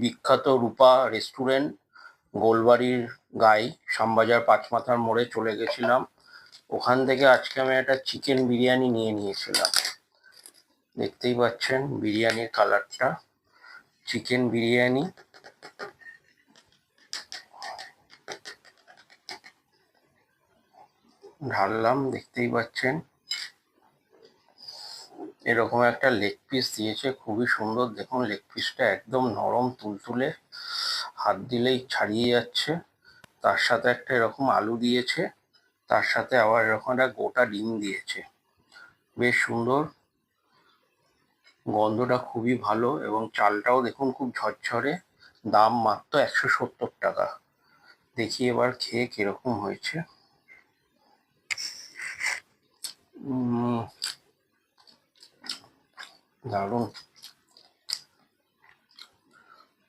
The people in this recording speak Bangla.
বিখ্যাত রূপা রেস্টুরেন্ট, গোলবাড়ির গায়ে শ্যামবাজার পাঁচমাথার মোড়ে চলে গেছিলাম। ওখান থেকে আজকে আমি একটা চিকেন বিরিয়ানি নিয়ে নিয়েছিলাম। দেখতেই পাচ্ছেন বিরিয়ানির কালারটা। চিকেন বিরিয়ানি ঢাললাম, দেখতেই পাচ্ছেন। এরকম একটা লেগ পিস দিয়েছে, খুবই সুন্দর। দেখুন লেগ পিসটা একদম নরম তুলতুলে, হাত দিলেই ছাড়িয়ে যাচ্ছে। তার সাথে একটা এরকম আলু দিয়েছে, তার সাথে আবার এরকম একটা গোটা ডিম দিয়েছে। বেশ সুন্দর, গন্ধটা খুবই ভালো এবং চালটাও দেখুন খুব ঝরঝরে। দাম মাত্র 170 টাকা। দেখি এবার খেয়ে কিরকম হয়েছে। দারুণ।